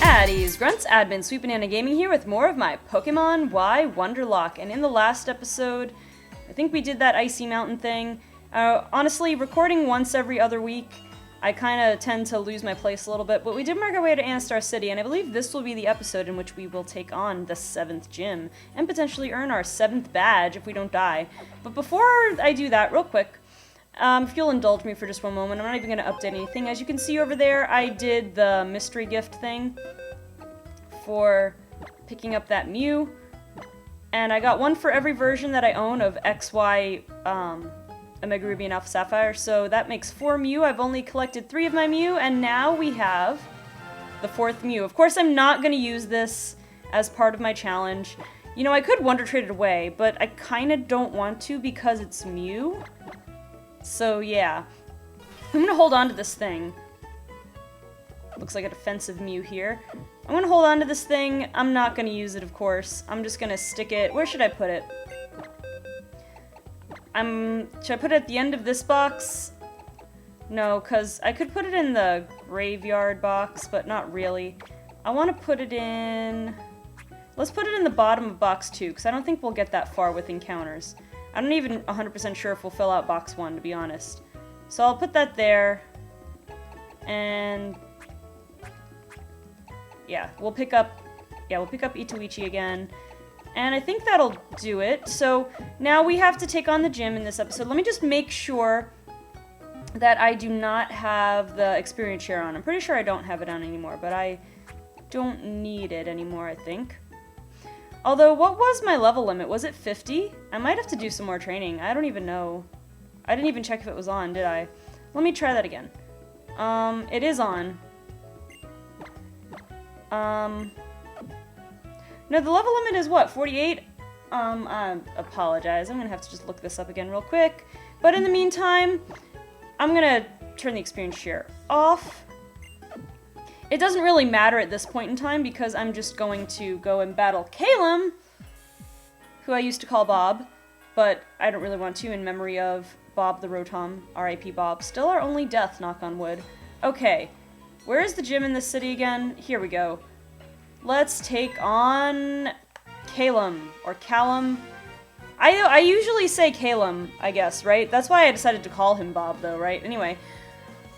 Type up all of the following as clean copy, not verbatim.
Addies, Grunts, Admin, SweetBananaGaming here with more of my Pokemon Y Wonderlocke, and in the last episode, I think we did that Icy Mountain thing. Honestly, recording once every other week, I kind of tend to lose my place a little bit, but we did make our way to Anastar City, and I believe this will be the episode in which we will take on the 7th gym, and potentially earn our 7th badge if we don't die. But before I do that, real quick, if you'll indulge me for just one moment, I'm not even going to update anything. As you can see over there, I did the mystery gift thing for picking up that Mew, and I got one for every version that I own of XY Omega Ruby and Alpha Sapphire, so that makes 4 Mew. I've only collected 3 of my Mew, and now we have the 4th Mew. Of course, I'm not going to use this as part of my challenge. You know, I could Wonder Trade it away, but I kind of don't want to because it's Mew. So, yeah. I'm going to hold on to this thing. Looks like a defensive Mew here. I'm going to hold on to this thing. I'm not going to use it, of course. I'm just going to stick it... Where should I put it? Should I put it at the end of this box? No, because I could put it in the graveyard box, but not really. I want to put it in... Let's put it in the bottom of box 2, because I don't think we'll get that far with encounters. I'm not even 100% sure if we'll fill out box 1, to be honest. So I'll put that there. And... yeah, we'll pick up Ituichi again. And I think that'll do it. So now we have to take on the gym in this episode. Let me just make sure that I do not have the experience share on. I'm pretty sure I don't have it on anymore, but I don't need it anymore, I think. Although, what was my level limit? Was it 50? I might have to do some more training. I don't even know. I didn't even check if it was on, did I? Let me try that again. It is on. No, the level limit is what, 48? I apologize. I'm gonna have to just look this up again real quick. But in the meantime, I'm gonna turn the experience share off. It doesn't really matter at this point in time because I'm just going to go and battle Calum, who I used to call Bob, but I don't really want to in memory of Bob the Rotom, R.I.P. Bob. Still our only death, knock on wood. Okay, where is the gym in this city again? Here we go. Let's take on Calum, or Callum. I usually say Calum, I guess, right? That's why I decided to call him Bob, though, right? Anyway,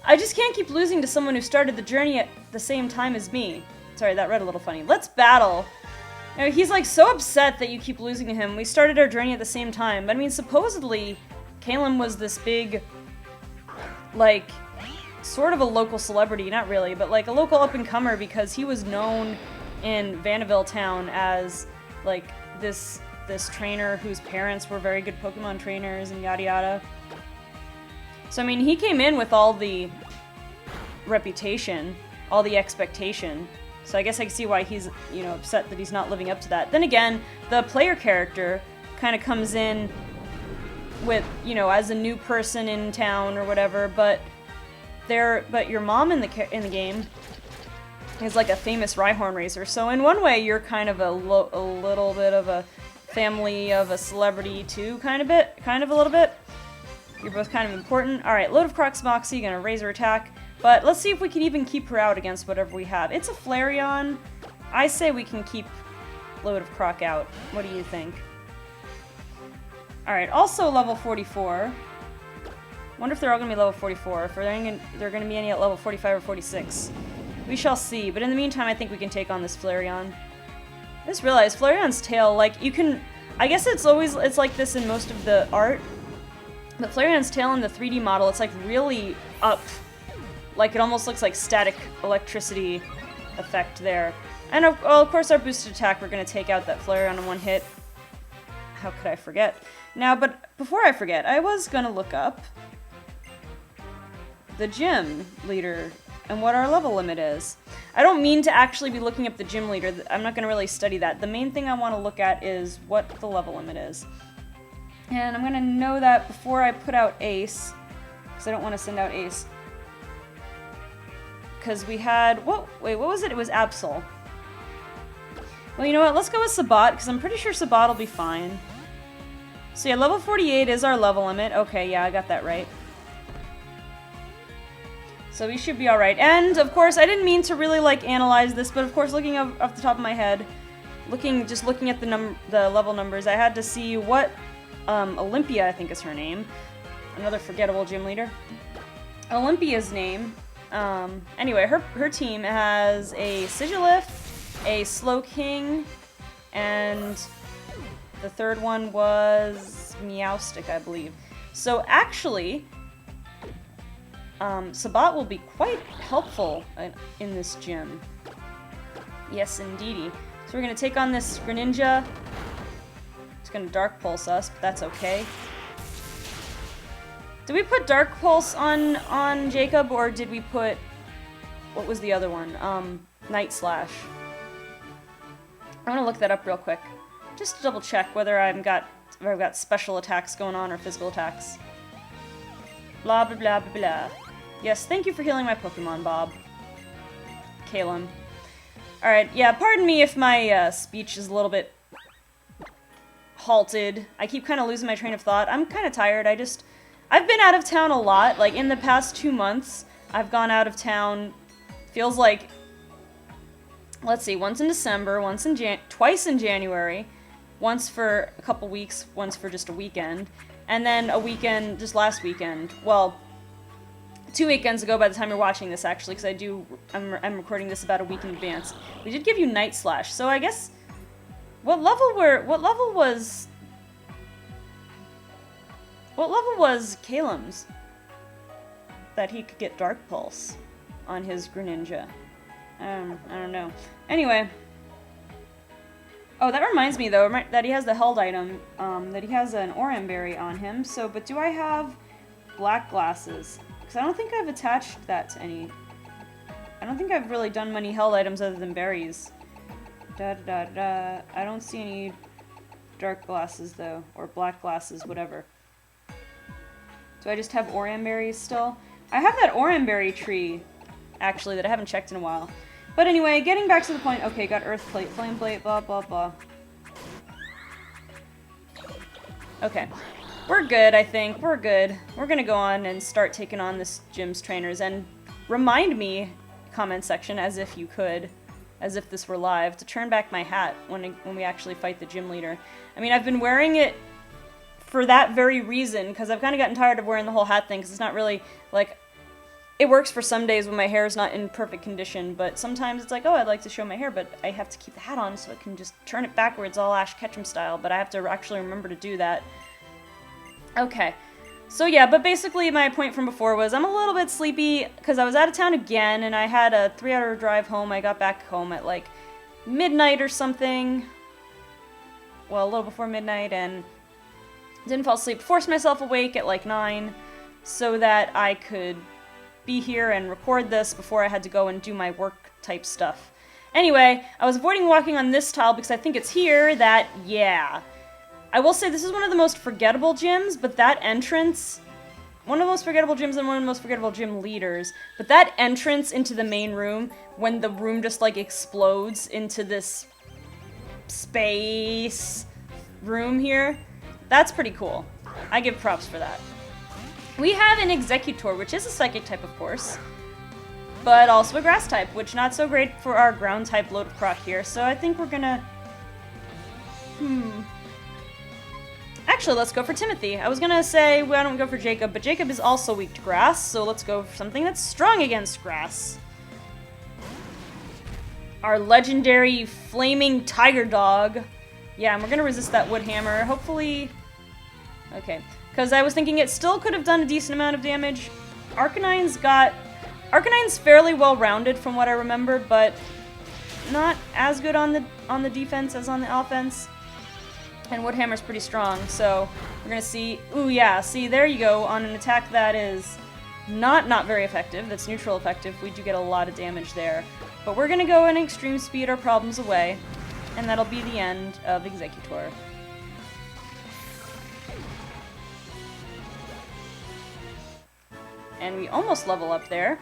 I just can't keep losing to someone who started the journey at the same time as me. Sorry, that read a little funny. Let's battle. You know, he's like so upset that you keep losing to him. We started our journey at the same time. But I mean, supposedly, Calum was this big, like, sort of a local celebrity. Not really, but like a local up-and-comer because he was known in Vanderbilt town as like this trainer whose parents were very good Pokemon trainers and yada yada. So I mean, he came in with all the reputation, all the expectation. So I guess I can see why he's, you know, upset that he's not living up to that. Then again, the player character kind of comes in with, you know, as a new person in town or whatever, but your mom in the game is like a famous Rhyhorn racer, so in one way you're kind of a little bit of a family of a celebrity too, kind of a little bit. You're both kind of important. Alright, Load of Croc's Moxie, gonna raise her attack, but let's see if we can even keep her out against whatever we have. It's a Flareon. I say we can keep Load of Croc out. What do you think? Alright, also level 44. Wonder if they're all gonna be level 44, if they're gonna be any at level 45 or 46. We shall see, but in the meantime, I think we can take on this Flareon. I just realized Flareon's tail, like, you can... I guess it's like this in most of the art, but Flareon's tail in the 3D model, it's like really up. Like, it almost looks like static electricity effect there. And of course, our boosted attack, we're gonna take out that Flareon in one hit. How could I forget? Now, but before I forget, I was gonna look up the gym leader and what our level limit is. I don't mean to actually be looking up the gym leader. I'm not going to really study that. The main thing I want to look at is what the level limit is. And I'm going to know that before I put out Ace, because I don't want to send out Ace. Because we had... Wait, what was it? It was Absol. Well, you know what? Let's go with Sabat, because I'm pretty sure Sabat will be fine. So yeah, level 48 is our level limit. Okay, yeah, I got that right. So we should be alright. And, of course, I didn't mean to really, like, analyze this, but of course, looking off the top of my head, just looking at the level numbers, I had to see what, Olympia, I think is her name. Another forgettable gym leader. Olympia's name. Anyway, her team has a Sigilif, a Slowking, and the third one was Meowstic, I believe. So, actually, Sabat will be quite helpful in this gym. Yes, indeedy. So we're gonna take on this Greninja. It's gonna Dark Pulse us, but that's okay. Did we put Dark Pulse on Jacob, or did we put... What was the other one? Night Slash. I wanna look that up real quick. Just to double check whether I've got special attacks going on or physical attacks. Blah, blah, blah, blah, blah. Yes, thank you for healing my Pokemon, Bob. Kalem. Alright, yeah, pardon me if my speech is a little bit halted. I keep kind of losing my train of thought. I'm kind of tired. I've been out of town a lot. Like, in the past 2 months, I've gone out of town, feels like, let's see, once in December, twice in January, once for a couple weeks, once for just a weekend, and then a weekend, just last weekend. Well, 2 weekends ago by the time you're watching this, actually, because I'm recording this about a week in advance. We did give you Night Slash, so I guess... What level was Kalem's? That he could get Dark Pulse on his Greninja. I don't know. Anyway. Oh, that reminds me, though, that he has the held item, that he has an Oranberry on him, so, but do I have black glasses? Because I don't think I've attached that to any... I don't think I've really done many held items other than berries. I don't see any dark glasses, though, or black glasses, whatever. Do I just have Oranberries still? I have that Oranberry tree, actually, that I haven't checked in a while. But anyway, getting back to the point, okay, got Earth Plate, Flame Plate, blah, blah, blah. Okay. We're good, I think. We're good. We're gonna go on and start taking on this gym's trainers, and remind me, comment section, as if you could, as if this were live, to turn back my hat when we actually fight the gym leader. I mean, I've been wearing it for that very reason, because I've kind of gotten tired of wearing the whole hat thing, because it's not really, like... It works for some days when my hair is not in perfect condition, but sometimes it's like, oh, I'd like to show my hair, but I have to keep the hat on so I can just turn it backwards all Ash Ketchum style, but I have to actually remember to do that. Okay. So yeah, but basically my point from before was I'm a little bit sleepy because I was out of town again, and I had a 3-hour drive home. I got back home at like midnight or something. Well, a little before midnight, and didn't fall asleep. Forced myself awake at like 9 so that I could be here and record this before I had to go and do my work type stuff. Anyway, I was avoiding walking on this tile because I think it's here that, yeah. I will say this is one of the most forgettable gyms, but that entrance, one of the most forgettable gyms and one of the most forgettable gym leaders, but that entrance into the main room, when the room just like explodes into this space room here, that's pretty cool. I give props for that. We have an Executor, which is a psychic type, of course, but also a grass type, which not so great for our ground type load of Croc here, so I think we're gonna... Actually, let's go for Timothy. I was gonna say, why don't we go for Jacob, but Jacob is also weak to grass, so let's go for something that's strong against grass. Our legendary Flaming Tiger Dog. Yeah, and we're gonna resist that Wood Hammer. Hopefully... Okay. Because I was thinking it still could have done a decent amount of damage. Arcanine's fairly well-rounded from what I remember, but not as good on the defense as on the offense. And Woodhammer's pretty strong, so we're gonna see... Ooh, yeah, see, there you go. On an attack that is not very effective, that's neutral effective, we do get a lot of damage there. But we're gonna go and extreme speed our problems away, and that'll be the end of Executor. And we almost level up there,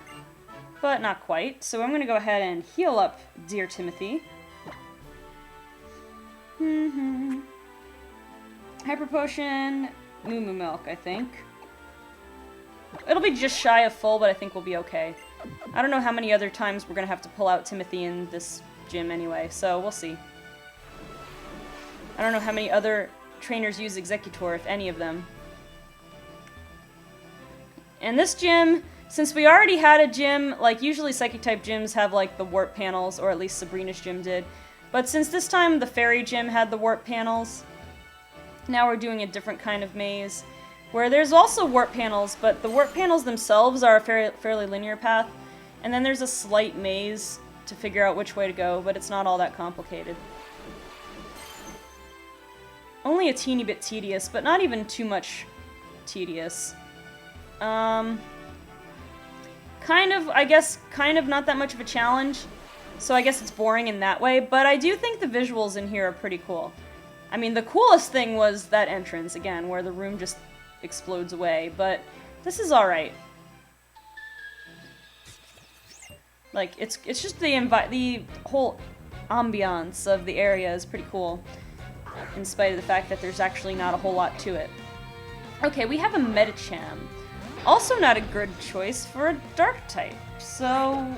but not quite. So I'm going to go ahead and heal up dear Timothy. Hyper Potion, Moo Moo Milk, I think. It'll be just shy of full, but I think we'll be okay. I don't know how many other times we're gonna have to pull out Timothy in this gym anyway, so we'll see. I don't know how many other trainers use Executor, if any of them. And this gym, since we already had a gym, like usually Psychic-type gyms have like the warp panels, or at least Sabrina's gym did. But since this time the Fairy gym had the warp panels, now we're doing a different kind of maze, where there's also warp panels, but the warp panels themselves are a fairly linear path, and then there's a slight maze to figure out which way to go, but it's not all that complicated. Only a teeny bit tedious, but not even too much tedious. Kind of, I guess, kind of not that much of a challenge, so I guess it's boring in that way, but I do think the visuals in here are pretty cool. I mean, the coolest thing was that entrance, again, where the room just explodes away, but this is alright. Like, it's just the whole ambiance of the area is pretty cool, in spite of the fact that there's actually not a whole lot to it. Okay, we have a Medicham. Also not a good choice for a Dark type, so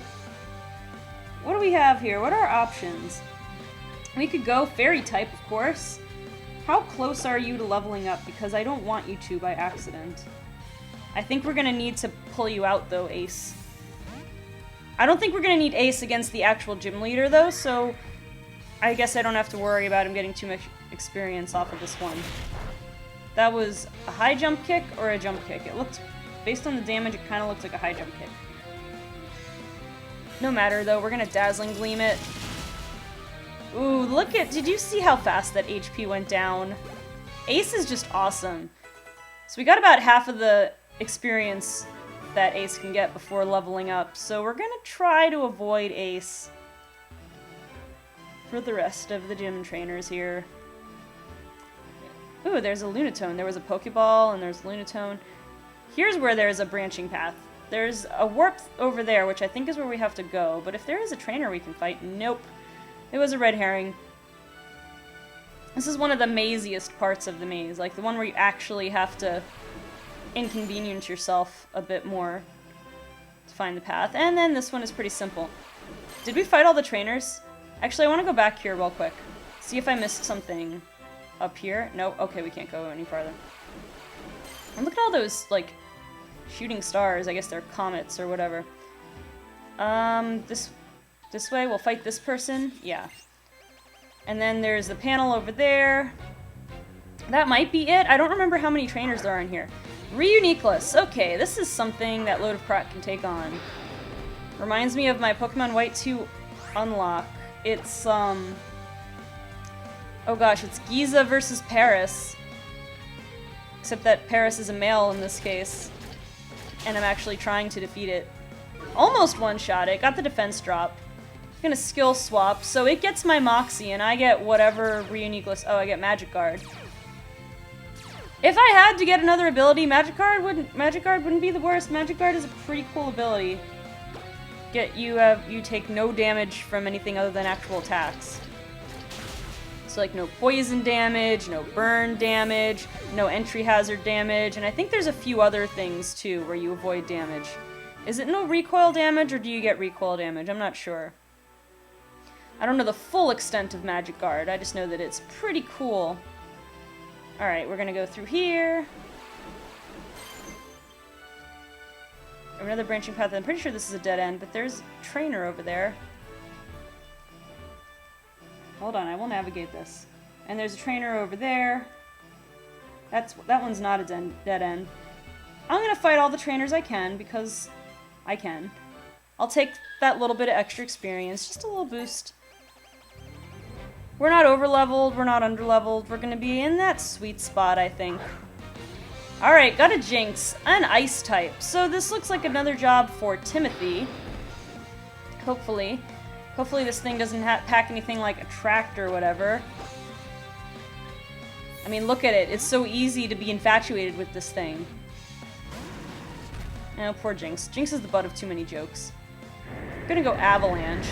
what do we have here? What are our options? We could go Fairy type, of course. How close are you to leveling up? Because I don't want you to by accident. I think we're gonna need to pull you out, though, Ace. I don't think we're gonna need Ace against the actual gym leader, though, so I guess I don't have to worry about him getting too much experience off of this one. That was a high jump kick or a jump kick? It looked, based on the damage, it kind of looked like a high jump kick. No matter, though, we're gonna Dazzling Gleam it. Ooh, look at, did you see how fast that HP went down? Ace is just awesome. So we got about half of the experience that Ace can get before leveling up, so we're gonna try to avoid Ace for the rest of the gym trainers here. Ooh, there's a Lunatone. There was a Pokeball, and there's Lunatone. Here's where there's a branching path. There's a warp over there, which I think is where we have to go, but if there is a trainer we can fight, nope. It was a red herring. This is one of the maziest parts of the maze, like the one where you actually have to inconvenience yourself a bit more to find the path. And then this one is pretty simple. Did we fight all the trainers? Actually, I want to go back here real quick. See if I missed something up here. Nope. Okay, we can't go any farther. And look at all those, like, shooting stars. I guess they're comets or whatever. This way, we'll fight this person. Yeah. And then there's the panel over there. That might be it. I don't remember how many trainers there are in here. Reuniqueless. Okay, this is something that Load of Prat can take on. Reminds me of my Pokemon White 2 unlock. It's, oh gosh, it's Giza versus Paris. Except that Paris is a male in this case. And I'm actually trying to defeat it. Almost one-shot it. Got the defense drop. I'm gonna skill swap, so it gets my Moxie, and I get whatever Reuniqueless. Oh, I get Magic Guard. If I had to get another ability, Magic Guard wouldn't be the worst. Magic Guard is a pretty cool ability. You take no damage from anything other than actual attacks. So like no poison damage, no burn damage, no entry hazard damage, and I think there's a few other things too where you avoid damage. Is it no recoil damage, or do you get recoil damage? I'm not sure. I don't know the full extent of Magic Guard, I just know that it's pretty cool. Alright, we're gonna go through here. Another branching path. I'm pretty sure this is a dead end, but there's a trainer over there. Hold on, I will navigate this. And there's a trainer over there. That one's not a dead end. I'm gonna fight all the trainers I can, because I can. I'll take that little bit of extra experience, just a little boost. We're not over-leveled, we're not under-leveled, we're gonna be in that sweet spot, I think. Alright, got a Jinx, an Ice type. So this looks like another job for Timothy. Hopefully. Hopefully this thing doesn't pack anything like Attract or whatever. I mean, look at it. It's so easy to be infatuated with this thing. Oh, poor Jinx. Jinx is the butt of too many jokes. I'm gonna go Avalanche.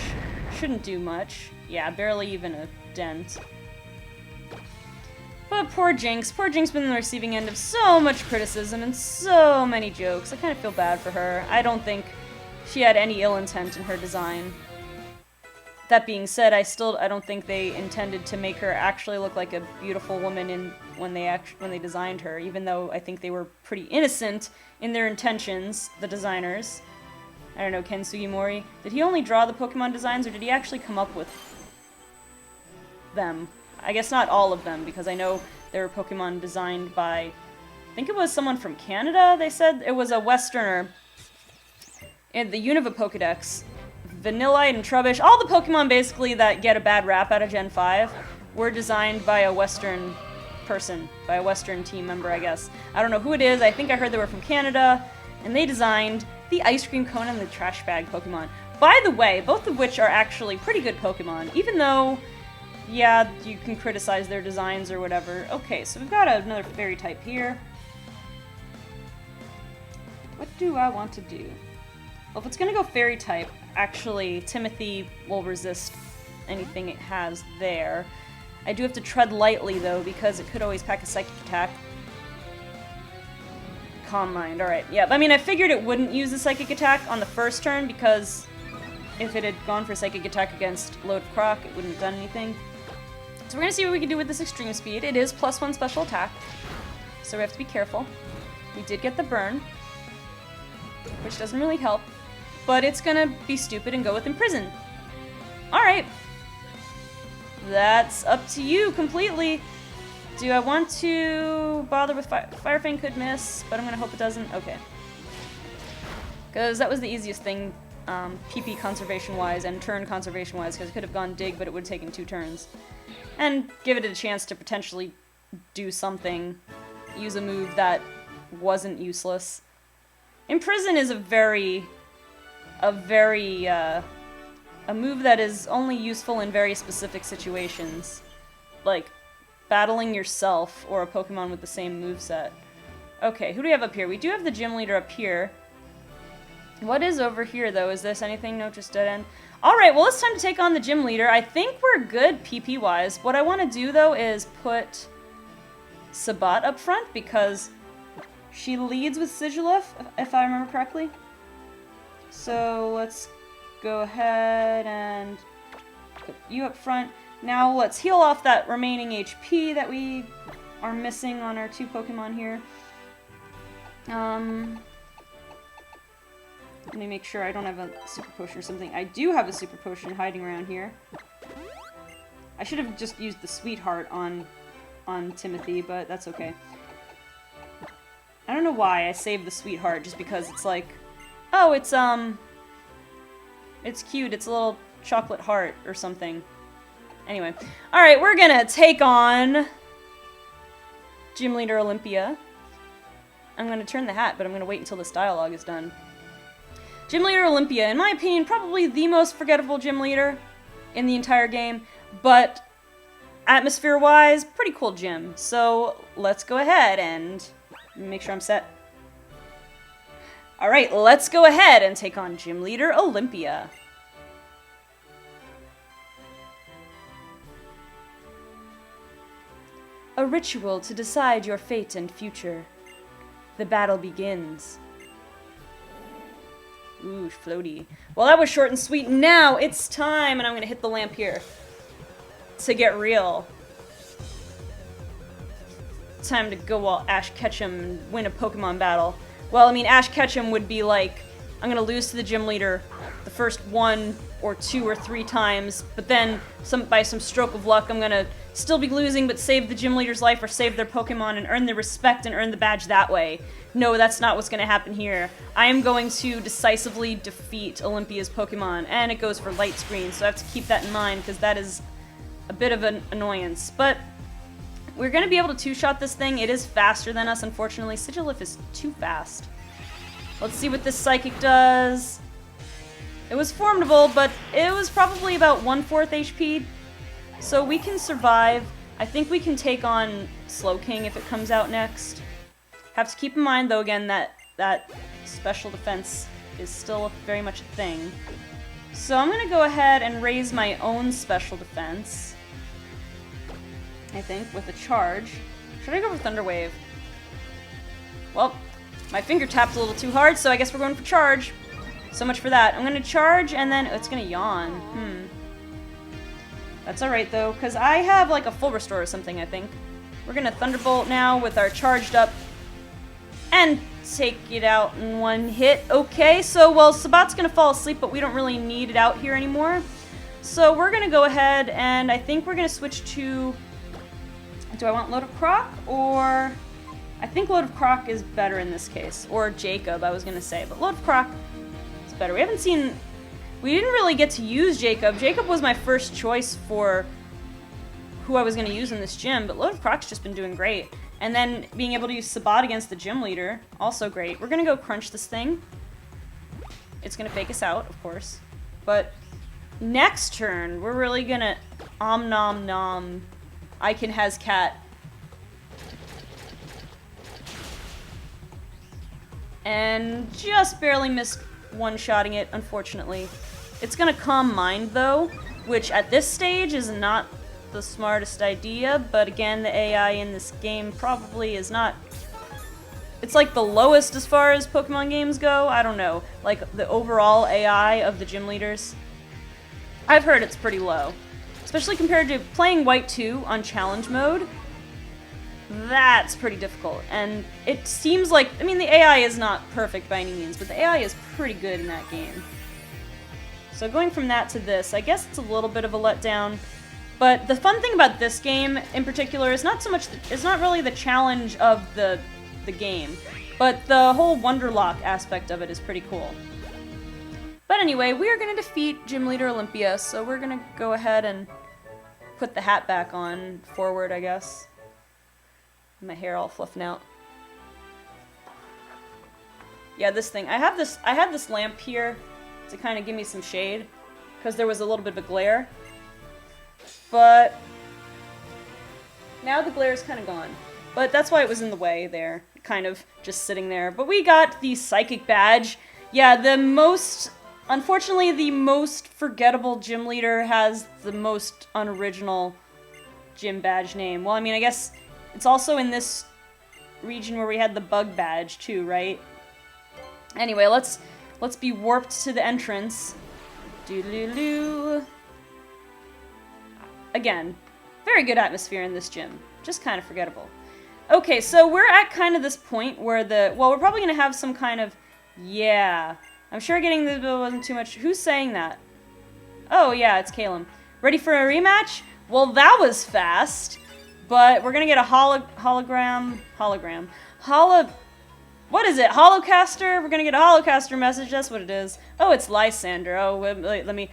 Shouldn't do much. Yeah, barely even a dent. But poor Jinx. Poor Jinx been on the receiving end of so much criticism and so many jokes. I kind of feel bad for her. I don't think she had any ill intent in her design. That being said, I don't think they intended to make her actually look like a beautiful woman when they designed her, even though I think they were pretty innocent in their intentions, the designers. I don't know, Ken Sugimori. Did he only draw the Pokemon designs, or did he actually come up with them? I guess not all of them, because I know there were Pokemon designed by, I think it was someone from Canada, they said. It was a Westerner. In the Unova Pokedex, Vanillite and Trubbish, all the Pokemon basically that get a bad rap out of Gen 5 were designed by a Western person, by a Western team member, I guess. I don't know who it is, I think I heard they were from Canada, and they designed the Ice Cream Cone and the Trash Bag Pokemon. By the way, both of which are actually pretty good Pokemon, even though, yeah, you can criticize their designs or whatever. Okay, so we've got another fairy type here. What do I want to do? Well, if it's gonna go fairy type, actually, Timothy will resist anything it has there. I do have to tread lightly, though, because it could always pack a psychic attack. Calm Mind, alright. Yeah, I mean, I figured it wouldn't use a psychic attack on the first turn, because if it had gone for psychic attack against Load Croc, it wouldn't have done anything. So we're gonna see what we can do with this extreme speed. It is +1 special attack, so we have to be careful. We did get the burn, which doesn't really help. But it's gonna be stupid and go with Imprison. Alright. That's up to you completely. Do I want to bother with Fire Fang? Could miss, but I'm gonna hope it doesn't. Okay. Because that was the easiest thing, PP conservation-wise and turn conservation-wise, because it could have gone Dig, but it would have taken 2 turns. And give it a chance to potentially do something. Use a move that wasn't useless. Imprison is a move that is only useful in very specific situations. Like, battling yourself or a Pokemon with the same moveset. Okay, who do we have up here? We do have the gym leader up here. What is over here, though? Is this anything? No, just dead end. Alright, well, it's time to take on the gym leader. I think we're good PP-wise. What I want to do, though, is put Sabat up front, because she leads with Sigilyph, if I remember correctly. So let's go ahead and put you up front. Now let's heal off that remaining HP that we are missing on our 2 Pokemon here. Let me make sure I don't have a Super Potion or something. I do have a Super Potion hiding around here. I should have just used the Sweetheart on Timothy, but that's okay. I don't know why I saved the Sweetheart, just because it's like, oh, it's cute. It's a little chocolate heart or something. Anyway. Alright, we're gonna take on Gym Leader Olympia. I'm gonna turn the hat, but I'm gonna wait until this dialogue is done. Gym Leader Olympia, in my opinion, probably the most forgettable gym leader in the entire game, but atmosphere-wise, pretty cool gym. So let's go ahead and make sure I'm set. Alright, let's go ahead and take on Gym Leader Olympia. A ritual to decide your fate and future. The battle begins. Ooh, floaty. Well, that was short and sweet. Now it's time, and I'm gonna hit the lamp here to get real. Time to go all Ash Ketchum and win a Pokemon battle. Well, I mean, Ash Ketchum would be like, I'm gonna lose to the gym leader the first 1 or 2 or 3 times, but then by some stroke of luck, I'm gonna still be losing, but save the gym leader's life or save their Pokemon and earn their respect and earn the badge that way. No, that's not what's gonna happen here. I am going to decisively defeat Olympia's Pokemon, and it goes for Light Screen, so I have to keep that in mind, because that is a bit of an annoyance. But we're gonna be able to two-shot this thing. It is faster than us, unfortunately. Sigilyph is too fast. Let's see what this Psychic does. It was formidable, but it was probably about 1/4 HP, so we can survive. I think we can take on Slowking if it comes out next. Have to keep in mind, though, again, that special defense is still very much a thing. So I'm gonna go ahead and raise my own special defense. I think, with a charge. Should I go for Thunder Wave? Well, my finger tapped a little too hard, so I guess we're going for charge. So much for that. I'm gonna charge, and then it's gonna yawn. That's alright, though, because I have, like, a full restore or something, I think. We're gonna Thunderbolt now with our charged up, and take it out in one hit. Okay, so, well, Sabat's gonna fall asleep, but we don't really need it out here anymore. So we're gonna go ahead, and I think we're gonna switch to... Do I want Load of Croc, or... I think Load of Croc is better in this case. Or Jacob, I was gonna say, but Load of Croc is better. We haven't seen... We didn't really get to use Jacob. Jacob was my first choice for who I was gonna use in this gym, but Load of Croc's just been doing great. And then being able to use Sabat against the gym leader, also great. We're gonna go crunch this thing. It's gonna fake us out, of course. But next turn, we're really gonna Om Nom Nom Icon has cat. And just barely missed one-shotting it, unfortunately. It's gonna Calm Mind, though, which at this stage is not the smartest idea, but again, the AI in this game probably is not... It's like the lowest as far as Pokemon games go. I don't know. Like, the overall AI of the gym leaders. I've heard it's pretty low. Especially compared to playing White 2 on challenge mode. That's pretty difficult. And it seems like... I mean, the AI is not perfect by any means, but the AI is pretty good in that game. So going from that to this, I guess it's a little bit of a letdown. But the fun thing about this game, in particular, is not so much... It's not really the challenge of the game, but the whole Wonderlocke aspect of it is pretty cool. But anyway, we are going to defeat Gym Leader Olympia, so we're going to go ahead and put the hat back on forward, I guess. My hair all fluffing out. Yeah, this thing. I had this lamp here to kind of give me some shade, because there was a little bit of a glare. But now the glare is kind of gone. But that's why it was in the way there, kind of just sitting there. But we got the Psychic Badge. Yeah, unfortunately, the most forgettable gym leader has the most unoriginal gym badge name. Well, I mean, I guess it's also in this region where we had the Bug Badge too, right? Anyway, let's be warped to the entrance. Doo-doo-doo. Again, very good atmosphere in this gym. Just kind of forgettable. Okay, so we're at kind of this point where well, we're probably gonna have some kind of... Yeah. I'm sure getting the bill wasn't too much. Who's saying that? Oh, yeah, it's Caleb. Ready for a rematch? Well, that was fast. But we're gonna get a hologram. What is it? Holocaster? We're gonna get a Holocaster message. That's what it is. Oh, it's Lysander. Oh, wait, let me...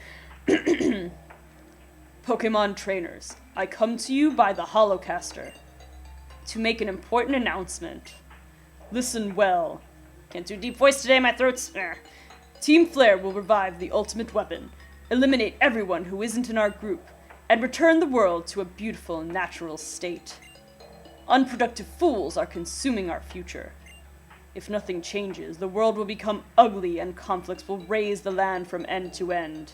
Pokemon trainers, I come to you by the Holocaster to make an important announcement. Listen well. Can't do deep voice today, my throat's... Team Flare will revive the ultimate weapon, eliminate everyone who isn't in our group, and return the world to a beautiful, natural state. Unproductive fools are consuming our future. If nothing changes, the world will become ugly and conflicts will raze the land from end to end.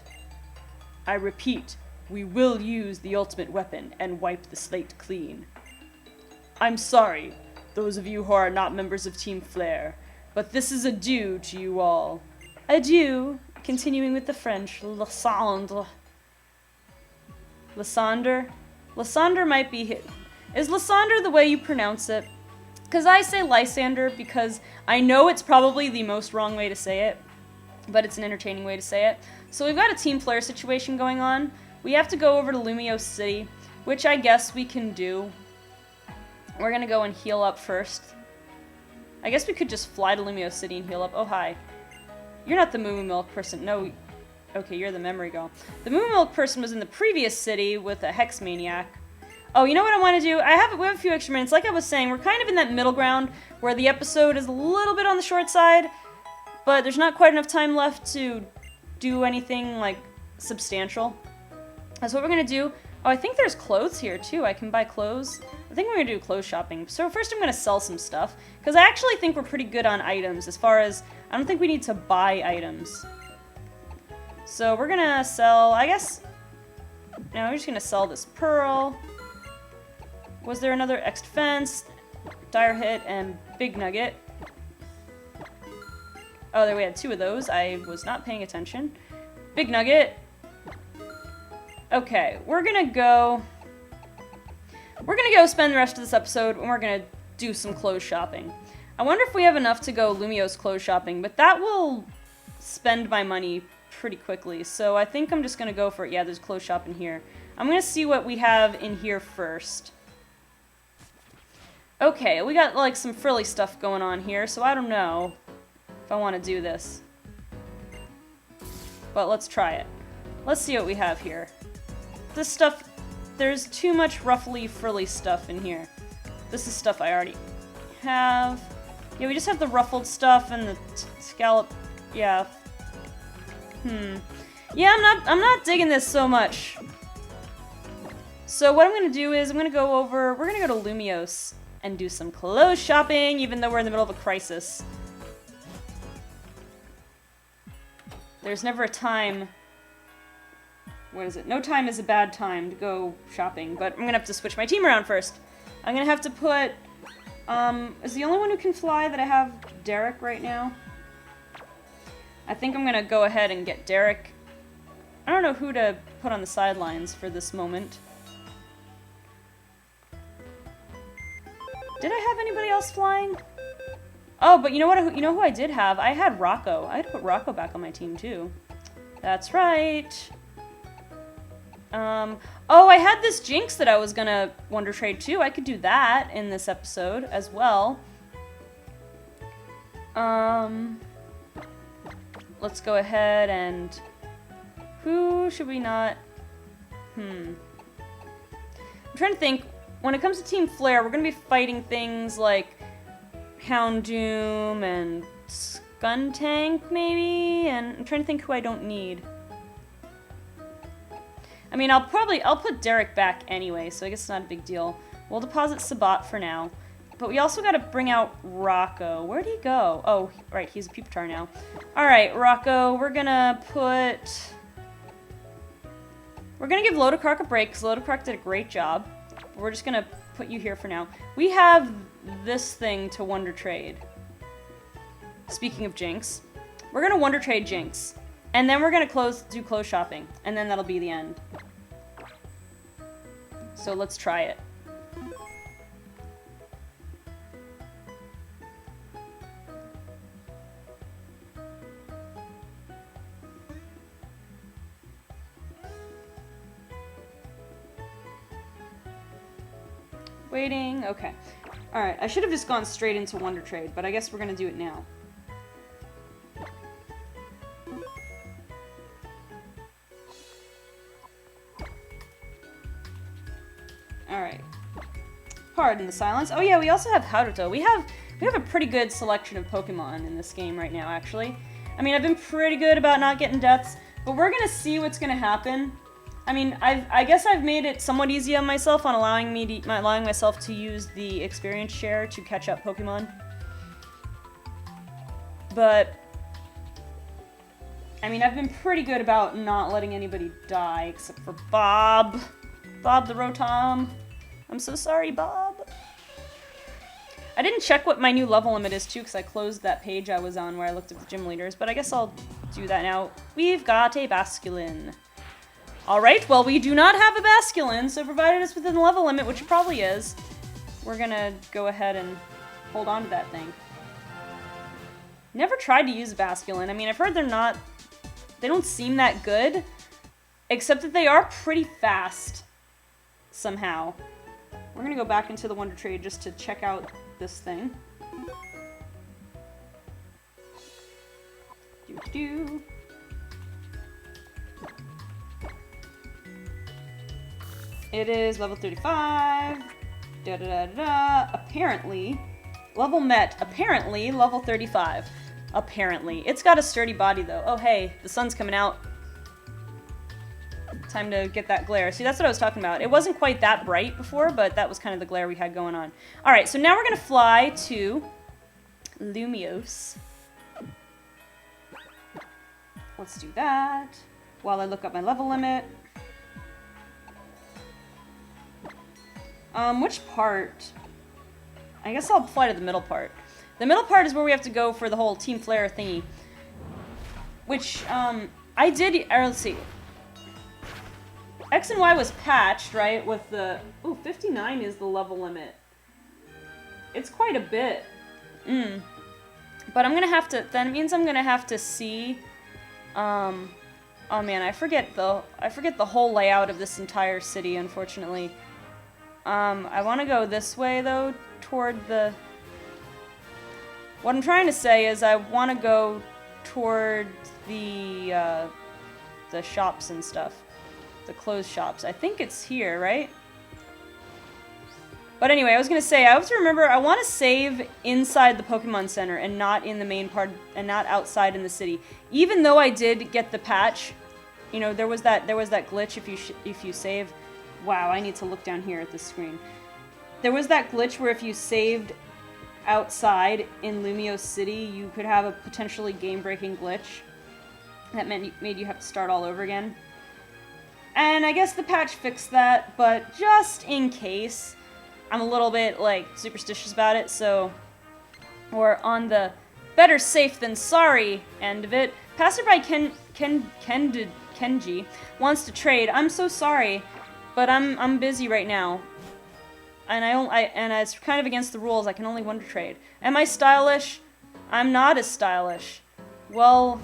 I repeat, we will use the ultimate weapon and wipe the slate clean. I'm sorry, those of you who are not members of Team Flare, but this is adieu to you all. Adieu. Continuing with the French. Lysander. Lysander? Lysander might be hit. Is Lysander the way you pronounce it? Because I say Lysander because I know it's probably the most wrong way to say it, but it's an entertaining way to say it. So we've got a Team Flare situation going on. We have to go over to Lumio City, which I guess we can do. We're gonna go and heal up first. I guess we could just fly to Lumio City and heal up. Oh, hi. You're not the Moo Moo Milk person. No. Okay, you're the memory girl. The Moo Moo Milk person was in the previous city with a Hex Maniac. Oh, you know what I want to do? We have a few extra minutes. Like I was saying, we're kind of in that middle ground where the episode is a little bit on the short side, but there's not quite enough time left to do anything, like, substantial. That's what we're gonna do. Oh, I think there's clothes here, too. I can buy clothes. I think we're gonna do clothes shopping. So first I'm gonna sell some stuff, because I actually think we're pretty good on items, as far as, I don't think we need to buy items. So we're gonna sell, I guess, no, we're just gonna sell this pearl. Was there another X defense, dire hit, and big nugget? Oh, there we had 2 of those. I was not paying attention. Big nugget. Okay, we're gonna go spend the rest of this episode and we're gonna do some clothes shopping. I wonder if we have enough to go Lumiose clothes shopping, but that will spend my money pretty quickly. So I think I'm just gonna go for it. Yeah, there's clothes shop in here. I'm gonna see what we have in here first. Okay, we got like some frilly stuff going on here, so I don't know if I want to do this. But let's try it. Let's see what we have here. This stuff, there's too much ruffly, frilly stuff in here. This is stuff I already have. Yeah, we just have the ruffled stuff and the scallop. Yeah. Yeah, I'm not digging this so much. So what I'm gonna do is we're gonna go to Lumiose and do some clothes shopping, even though we're in the middle of a crisis. There's never a time. What is it? No time is a bad time to go shopping, but I'm gonna have to switch my team around first. I'm gonna have to put, is the only one who can fly that I have Derek right now? I think I'm gonna go ahead and get Derek. I don't know who to put on the sidelines for this moment. Did I have anybody else flying? Oh, but you know what? You know who I did have? I had Rocco. I had to put Rocco back on my team too. That's right. Oh, I had this Jinx that I was gonna Wonder Trade too. I could do that in this episode as well. Let's go ahead and... Who should we not... I'm trying to think. When it comes to Team Flare, we're gonna be fighting things like Houndoom and Skuntank, maybe? And I'm trying to think who I don't need. I mean, I'll put Derek back anyway, so I guess it's not a big deal. We'll deposit Sabat for now. But we also gotta bring out Rocco. Where'd he go? Oh, right, he's a Pupitar now. Alright, Rocco, we're gonna give Lodocark a break, because Lodocark did a great job. We're just gonna put you here for now. We have this thing to Wonder Trade. Speaking of Jinx. We're gonna Wonder Trade Jinx. And then we're gonna do clothes shopping. And then that'll be the end. So let's try it. Waiting, okay. Alright, I should have just gone straight into Wonder Trade, but I guess we're gonna do it now. Alright. Pardon the silence. Oh yeah, we also have Haruto. We have a pretty good selection of Pokemon in this game right now, actually. I mean, I've been pretty good about not getting deaths, but we're gonna see what's gonna happen. I mean, I guess I've made it somewhat easy on myself on allowing myself to use the experience share to catch up Pokemon. But I mean, I've been pretty good about not letting anybody die except for Bob. Bob the Rotom. I'm so sorry, Bob. I didn't check what my new level limit is too because I closed that page I was on where I looked at the gym leaders, but I guess I'll do that now. We've got a Basculin. Alright, well, we do not have a Basculin, so provided it's within the level limit, which it probably is, we're gonna go ahead and hold on to that thing. Never tried to use a Basculin. I mean, I've heard they don't seem that good, except that they are pretty fast, somehow. We're gonna go back into the Wonder Trade just to check out this thing. Doo-doo. It is level 35. Da-da-da-da. Apparently. Level met. Apparently, level 35. Apparently. It's got a sturdy body, though. Oh, hey. The sun's coming out. Time to get that glare. See, that's what I was talking about. It wasn't quite that bright before, but that was kind of the glare we had going on. Alright, so now we're going to fly to Lumiose. Let's do that while I look up my level limit. Which part? I guess I'll fly to the middle part. The middle part is where we have to go for the whole Team Flare thingy. Which, I did, let's see. X and Y was patched, right, with the... Ooh, 59 is the level limit. It's quite a bit. But I'm gonna have to... That means I'm gonna have to see... Oh man, I forget the whole layout of this entire city, unfortunately. I want to go this way, though, toward the... What I'm trying to say is I want to go toward the shops and stuff. The clothes shops. I think it's here, right? But anyway, I was going to say, I have to remember, I want to save inside the Pokemon Center and not in the main part, and not outside in the city. Even though I did get the patch, you know, there was that glitch if you save... Wow, I need to look down here at this screen. There was that glitch where if you saved outside in Lumio City, you could have a potentially game-breaking glitch. That made you have to start all over again. And I guess the patch fixed that, but just in case, I'm a little bit, like, superstitious about it, so... Or on the better safe than sorry end of it, Passerby Kenji wants to trade. I'm so sorry, but I'm busy right now. And and it's kind of against the rules, I can only wonder trade. Am I stylish? I'm not as stylish. Well...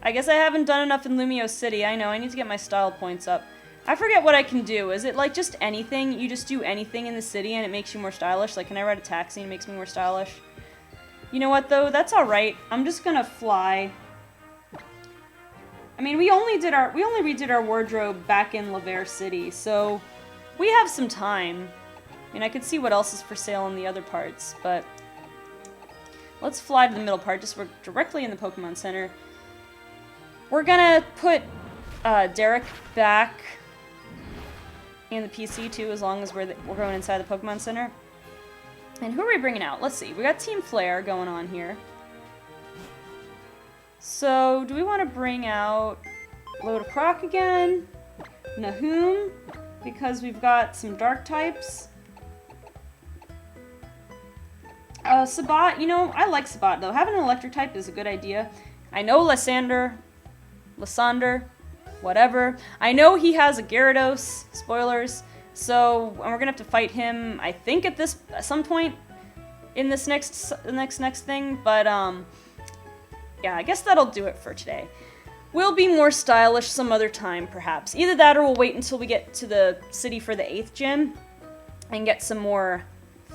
I guess I haven't done enough in Lumio City. I know, I need to get my style points up. I forget what I can do. Is it like just anything? You just do anything in the city and it makes you more stylish? Like, can I ride a taxi and it makes me more stylish? You know what, though? That's alright. I'm just gonna fly. I mean, we only redid our wardrobe back in Laver City, so we have some time. I mean, I could see what else is for sale in the other parts, but... Let's fly to the middle part, just we're directly in the Pokemon Center. We're gonna put Derek back in the PC too, as long as we're going inside the Pokemon Center. And who are we bringing out? Let's see. We got Team Flare going on here. So, do we want to bring out Lodocroc again? Nahum, because we've got some dark types. Sabat, you know, I like Sabat though. Having an electric type is a good idea. I know Lysander, whatever. I know he has a Gyarados, spoilers, so we're gonna have to fight him, I think, at some point in this next thing, but, yeah, I guess that'll do it for today. We'll be more stylish some other time, perhaps. Either that or we'll wait until we get to the city for the 8th gym and get some more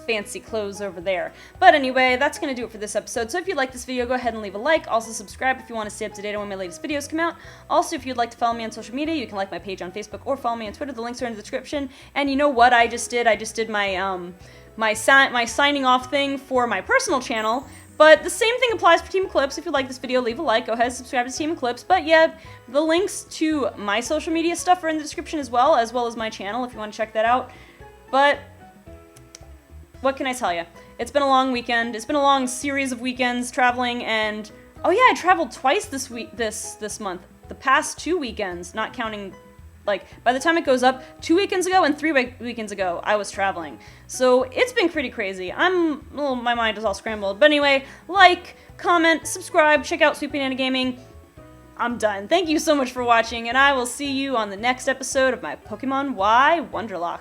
fancy clothes over there. But anyway, that's going to do it for this episode. So if you like this video, go ahead and leave a like. Also subscribe if you want to stay up to date on when my latest videos come out. Also, if you'd like to follow me on social media, you can like my page on Facebook or follow me on Twitter. The links are in the description. And you know what I just did? I just did my my signing off thing for my personal channel. But the same thing applies for Team Eclipse. If you like this video, leave a like. Go ahead and subscribe to Team Eclipse. But yeah, the links to my social media stuff are in the description as well as my channel if you want to check that out. But what can I tell you? It's been a long weekend. It's been a long series of weekends traveling, and oh yeah, I traveled twice this month. The past 2 weekends, not counting, like, by the time it goes up, 2 weekends ago and 3 weekends ago, I was traveling. So it's been pretty crazy. My mind is all scrambled. But anyway, like, comment, subscribe, check out SweetBananaGaming. I'm done. Thank you so much for watching, and I will see you on the next episode of my Pokemon Y Wonderlocke.